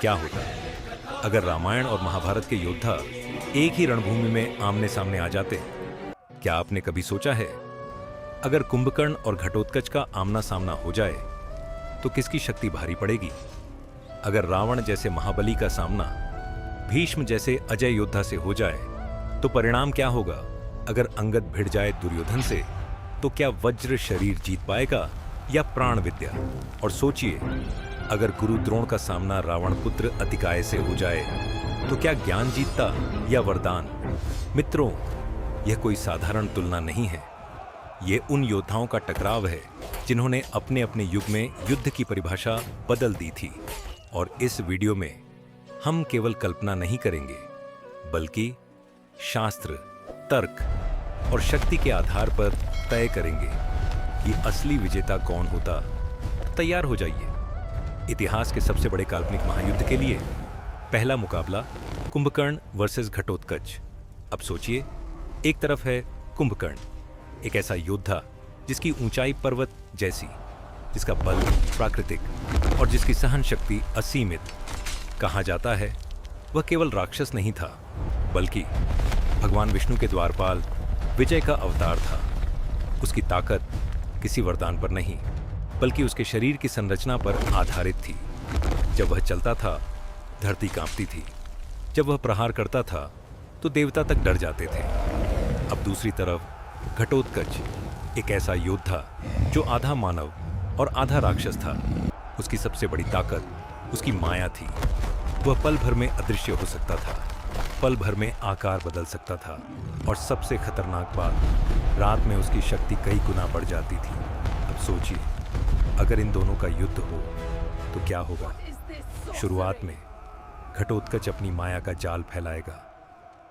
क्या होता अगर रामायण और महाभारत के योद्धा एक ही रणभूमि में आमने सामने आ जाते? क्या आपने कभी सोचा है अगर कुंभकर्ण और घटोत्कच का आमना सामना हो जाए तो किसकी शक्ति भारी पड़ेगी? अगर रावण जैसे महाबली का सामना भीष्म जैसे अजय योद्धा से हो जाए तो परिणाम क्या होगा? अगर अंगद भिड़ जाए दुर्योधन से तो क्या वज्र शरीर जीत पाएगा या प्राण विद्या? और सोचिए, अगर गुरु द्रोण का सामना रावण पुत्र अतिकाय से हो जाए तो क्या ज्ञान जीतता या वरदान? मित्रों, यह कोई साधारण तुलना नहीं है। यह उन योद्धाओं का टकराव है जिन्होंने अपने अपने युग में युद्ध की परिभाषा बदल दी थी। और इस वीडियो में हम केवल कल्पना नहीं करेंगे, बल्कि शास्त्र, तर्क और शक्ति के आधार पर तय करेंगे कि असली विजेता कौन होता। तैयार हो जाइए इतिहास के सबसे बड़े काल्पनिक महायुद्ध के लिए। पहला मुकाबला कुंभकर्ण वर्सेस घटोत्कच। अब सोचिए, एक तरफ है कुंभकर्ण, एक ऐसा योद्धा जिसकी ऊंचाई पर्वत जैसी, जिसका बल प्राकृतिक और जिसकी सहन शक्ति असीमित। कहा जाता है वह केवल राक्षस नहीं था, बल्कि भगवान विष्णु के द्वारपाल विजय का अवतार था। उसकी ताकत किसी वरदान पर नहीं, बल्कि उसके शरीर की संरचना पर आधारित थी। जब वह चलता था, धरती कांपती थी। जब वह प्रहार करता था तो देवता तक डर जाते थे। अब दूसरी तरफ घटोत्कच, एक ऐसा योद्धा जो आधा मानव और आधा राक्षस था। उसकी सबसे बड़ी ताकत उसकी माया थी। वह पल भर में अदृश्य हो सकता था, पल भर में आकार बदल सकता था, और सबसे खतरनाक बात, रात में उसकी शक्ति कई गुना बढ़ जाती थी। अब सोचिए, अगर इन दोनों का युद्ध हो तो क्या होगा? शुरुआत में घटोत्कच अपनी माया का जाल फैलाएगा।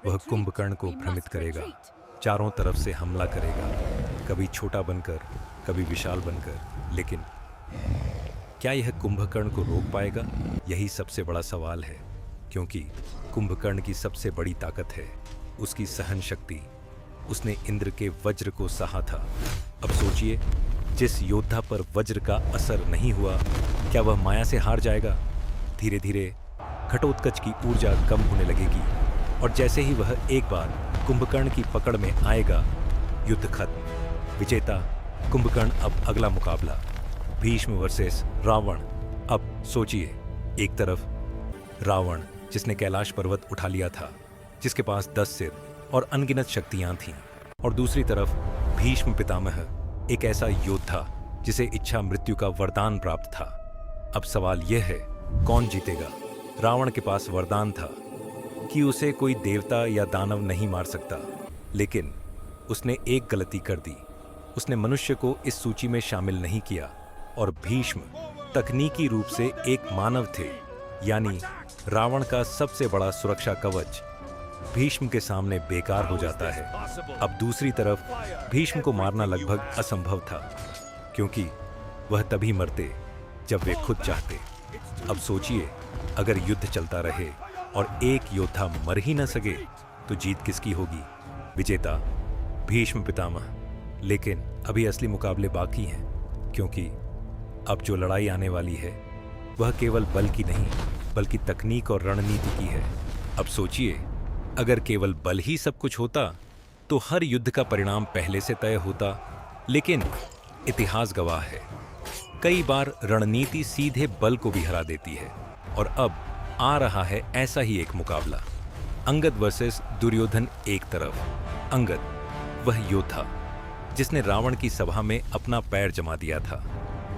वह कुंभकर्ण को भ्रमित करेगा, चारों तरफ से हमला करेगा, कभी छोटा बनकर, कभी विशाल बनकर। लेकिन क्या यह कुंभकर्ण को रोक पाएगा? यही सबसे बड़ा सवाल है, क्योंकि कुंभकर्ण की सबसे बड़ी ताकत है उसकी सहन शक्ति। उसने इंद्र के वज्र को सहा था। अब सोचिए, जिस योद्धा पर वज्र का असर नहीं हुआ, क्या वह माया से हार जाएगा? धीरे धीरे घटोत्कच की ऊर्जा कम होने लगेगी, और जैसे ही वह एक बार कुंभकर्ण की पकड़ में आएगा, युद्ध खत्म। विजेता कुंभकर्ण। अब अगला मुकाबला भीष्म वर्सेस रावण। अब सोचिए, एक तरफ रावण जिसने कैलाश पर्वत उठा लिया था, जिसके पास 10 सिर और अनगिनत शक्तियां थीं, और दूसरी तरफ भीष्म पितामह, एक ऐसा योद्धा जिसे इच्छा मृत्यु का वरदान प्राप्त था। अब सवाल यह है, कौन जीतेगा? रावण के पास वरदान था कि उसे कोई देवता या दानव नहीं मार सकता, लेकिन उसने एक गलती कर दी। उसने मनुष्य को इस सूची में शामिल नहीं किया, और भीष्म तकनीकी रूप से एक मानव थे, यानी रावण का सबसे बड़ा सुरक्षा कवच भीष्म के सामने बेकार हो जाता है। अब दूसरी तरफ भीष्म को मारना लगभग असंभव था, क्योंकि वह तभी मरते जब वे खुद चाहते। अब सोचिए, अगर युद्ध चलता रहे और एक योद्धा मर ही न सके तो जीत किसकी होगी? विजेता भीष्म पितामह। लेकिन अभी असली मुकाबले बाकी हैं, क्योंकि अब जो लड़ाई आने वाली है वह केवल बल की नहीं, बल्कि तकनीक और रणनीति की है। अब सोचिए, अगर केवल बल ही सब कुछ होता तो हर युद्ध का परिणाम पहले से तय होता। लेकिन इतिहास गवाह है, कई बार रणनीति सीधे बल को भी हरा देती है। और अब आ रहा है ऐसा ही एक मुकाबला, अंगद वर्सेस दुर्योधन। एक तरफ अंगद, वह योद्धा जिसने रावण की सभा में अपना पैर जमा दिया था,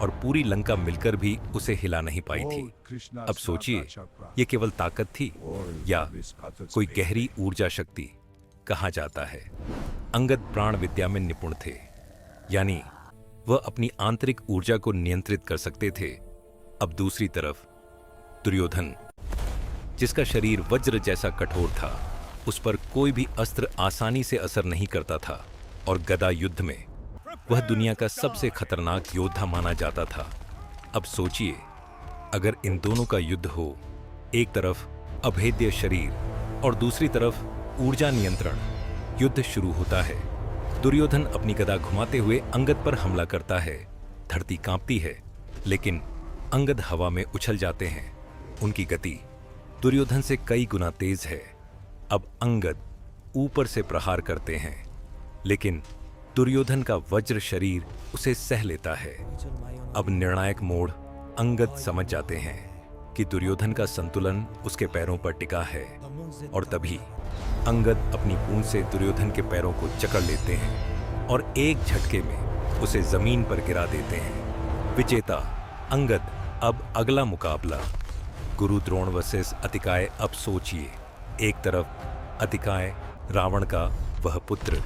और पूरी लंका मिलकर भी उसे हिला नहीं पाई थी। अब सोचिए, ये केवल ताकत थी या कोई गहरी ऊर्जा शक्ति? कहा जाता है अंगद प्राण विद्या में निपुण थे, यानी वह अपनी आंतरिक ऊर्जा को नियंत्रित कर सकते थे। अब दूसरी तरफ दुर्योधन, जिसका शरीर वज्र जैसा कठोर था, उस पर कोई भी अस्त्र आसानी से असर नहीं करता था, और गदा युद्ध में वह दुनिया का सबसे खतरनाक योद्धा माना जाता था। अब सोचिए, अगर इन दोनों का युद्ध हो, एक तरफ अभेद्य शरीर और दूसरी तरफ ऊर्जा नियंत्रण, युद्ध शुरू होता है। दुर्योधन अपनी गदा घुमाते हुए अंगद पर हमला करता है। धरती कांपती है, लेकिन अंगद हवा में उछल जाते हैं। उनकी गति दुर्योधन से कई गुना तेज है। अब अंगद ऊपर से प्रहार करते हैं, लेकिन दुर्योधन का वज्र शरीर उसे सह लेता है। अब निर्णायक मोड़ अंगद समझ जाते हैं कि दुर्योधन का संतुलन उसके पैरों पर टिका है, और तभी अंगद अपनी पूंछ से दुर्योधन के पैरों को जकड़ लेते हैं और एक झटके में उसे जमीन पर गिरा देते हैं। विजेता अंगद। अब अगला मुकाबला गुरु द्रोण वर्सेस अतिकाय। अब सोचिए, एक तरफ अतिकाय रावण का वह पुत्र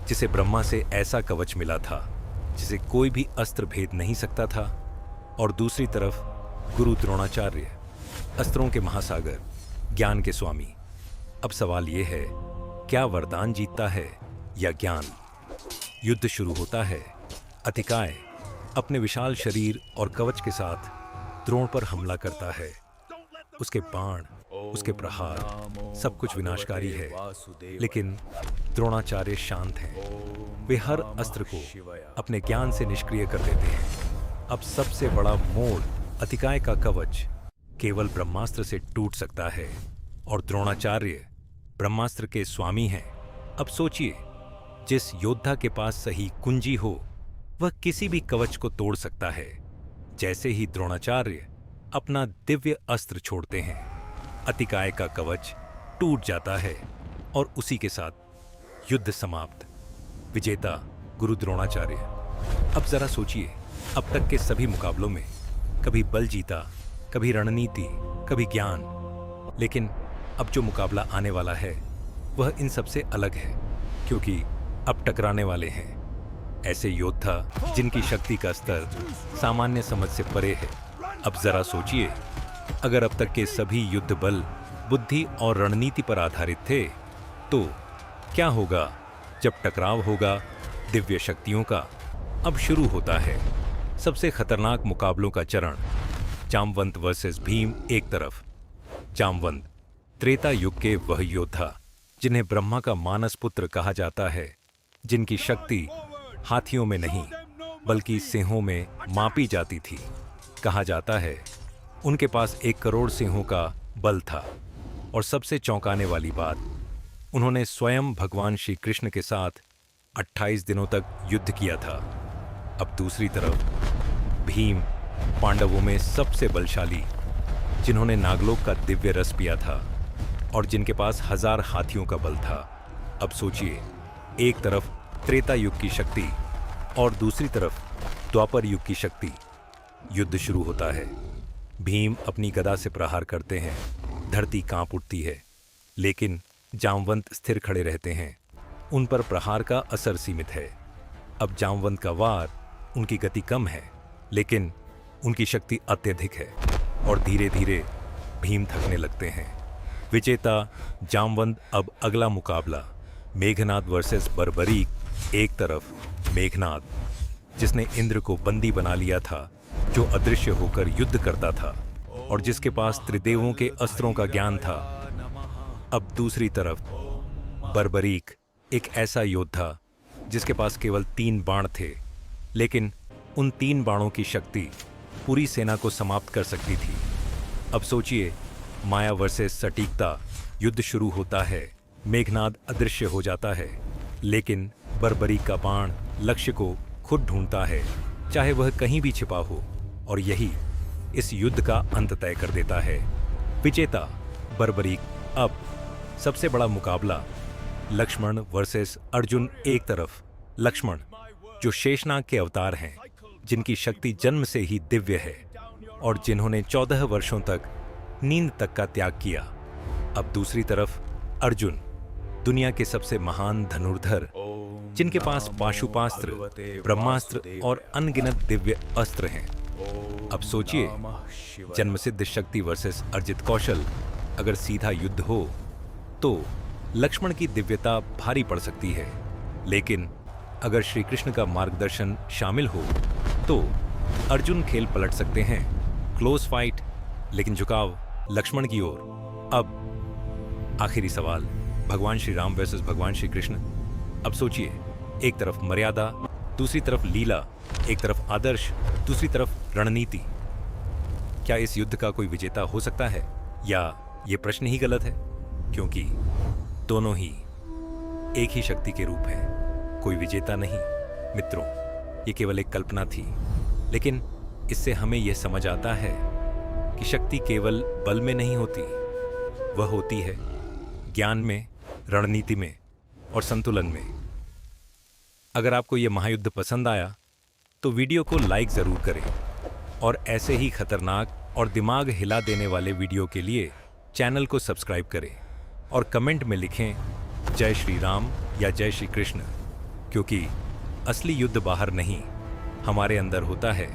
जिसे ब्रह्मा से ऐसा कवच मिला था जिसे कोई भी अस्त्र भेद नहीं सकता था, और दूसरी तरफ गुरु द्रोणाचार्य, अस्त्रों के महासागर, ज्ञान के स्वामी। अब सवाल यह है, क्या वरदान जीतता है या ज्ञान? युद्ध शुरू होता है। अतिकाय अपने विशाल शरीर और कवच के साथ द्रोण पर हमला करता है। उसके बाण, उसके प्रहार, सब कुछ विनाशकारी है, लेकिन द्रोणाचार्य शांत हैं। वे हर अस्त्र को अपने ज्ञान से निष्क्रिय कर देते हैं। अब सबसे बड़ा मोड़, अतिकाय का कवच केवल ब्रह्मास्त्र से टूट सकता है, और द्रोणाचार्य ब्रह्मास्त्र के स्वामी हैं। अब सोचिए, जिस योद्धा के पास सही कुंजी हो वह किसी भी कवच को तोड़ सकता है। जैसे ही द्रोणाचार्य अपना दिव्य अस्त्र छोड़ते हैं, अतिकाय का कवच टूट जाता है और उसी के साथ युद्ध समाप्त। विजेता गुरु द्रोणाचार्य। अब जरा सोचिए, अब तक के सभी मुकाबलों में कभी बल जीता, कभी रणनीति, कभी ज्ञान, लेकिन अब जो मुकाबला आने वाला है वह इन सबसे अलग है, क्योंकि अब टकराने वाले हैं ऐसे योद्धा जिनकी शक्ति का स्तर सामान्य समझ से परे है। अब जरा सोचिए, अगर अब तक के सभी युद्ध बल, बुद्धि और रणनीति पर आधारित थे, तो क्या होगा जब टकराव होगा दिव्य शक्तियों का? अब शुरू होता है सबसे खतरनाक मुकाबलों का चरण। जामवंत वर्सेस भीम एक तरफ। जामवंत त्रेता युग के वह योद्धा जिन्हें ब्रह्मा का मानस पुत्र कहा जाता है, जिनकी शक्ति हाथियों में नहीं बल्कि सिंहों में मापी जाती थी। कहा जाता है उनके पास 1 करोड़ सिंहों का बल था, और सबसे चौंकाने वाली बात, उन्होंने स्वयं भगवान श्री कृष्ण के साथ 28 दिनों तक युद्ध किया था। अब दूसरी तरफ भीम, पांडवों में सबसे बलशाली, जिन्होंने नागलोक का दिव्य रस पिया था और जिनके पास 1000 हाथियों का बल था। अब सोचिए, एक तरफ त्रेता युग की शक्ति और दूसरी तरफ द्वापर युग की शक्ति। युद्ध शुरू होता है। भीम अपनी गदा से प्रहार करते हैं, धरती कांप उठती है, लेकिन जामवंत स्थिर खड़े रहते हैं। उन पर प्रहार का असर सीमित है। अब जामवंत का वार, उनकी गति कम है, लेकिन उनकी शक्ति अत्यधिक है, और धीरे धीरे भीम थकने लगते हैं। विजेता जामवंत। अब अगला मुकाबला मेघनाद वर्सेस बर्बरीक एक तरफ। मेघनाद, जिसने इंद्र को बंदी बना लिया था, जो अदृश्य होकर युद्ध करता था और जिसके पास त्रिदेवों के अस्त्रों का ज्ञान था। अब दूसरी तरफ बर्बरीक, एक ऐसा योद्धा जिसके पास केवल 3 बाण थे, लेकिन उन 3 बाणों की शक्ति पूरी सेना को समाप्त कर सकती थी। अब सोचिए, माया वर्सेस सटीकता। युद्ध शुरू होता है। मेघनाद अदृश्य हो जाता है, लेकिन बर्बरीक का बाण लक्ष्य को खुद ढूंढता है, चाहे वह कहीं भी छिपा हो, और यही इस युद्ध का अंत तय कर देता है। विजेता बर्बरीक। अब सबसे बड़ा मुकाबला लक्ष्मण वर्सेस अर्जुन एक तरफ। लक्ष्मण, जो शेषनाग के अवतार हैं, जिनकी शक्ति जन्म से ही दिव्य है और जिन्होंने 14 वर्षों तक नींद तक का त्याग किया। अब दूसरी तरफ अर्जुन, दुनिया के सबसे महान धनुर्धर, जिनके पास पाशुपास्त्र, ब्रह्मास्त्र और अनगिनत दिव्य अस्त्र हैं। अब सोचिए, जन्मसिद्ध शक्ति वर्सेस अर्जित कौशल। अगर सीधा युद्ध हो तो लक्ष्मण की दिव्यता भारी पड़ सकती है, लेकिन अगर श्री कृष्ण का मार्गदर्शन शामिल हो तो अर्जुन खेल पलट सकते हैं। क्लोज फाइट, लेकिन झुकाव लक्ष्मण की ओर। अब आखिरी सवाल, भगवान श्री राम वर्सेस भगवान श्री कृष्ण। अब सोचिए, एक तरफ मर्यादा, दूसरी तरफ लीला, एक तरफ आदर्श, दूसरी तरफ रणनीति। क्या इस युद्ध का कोई विजेता हो सकता है, या ये प्रश्न ही गलत है? क्योंकि दोनों ही एक ही शक्ति के रूप हैं, कोई विजेता नहीं। मित्रों, ये केवल एक कल्पना थी, लेकिन इससे हमें यह समझ आता है कि शक्ति केवल बल में नहीं होती, वह होती है ज्ञान में, रणनीति में और संतुलन में। अगर आपको यह महायुद्ध पसंद आया तो वीडियो को लाइक जरूर करें, और ऐसे ही खतरनाक और दिमाग हिला देने वाले वीडियो के लिए चैनल को सब्सक्राइब करें और कमेंट में लिखें जय श्री राम या जय श्री कृष्ण, क्योंकि असली युद्ध बाहर नहीं, हमारे अंदर होता है।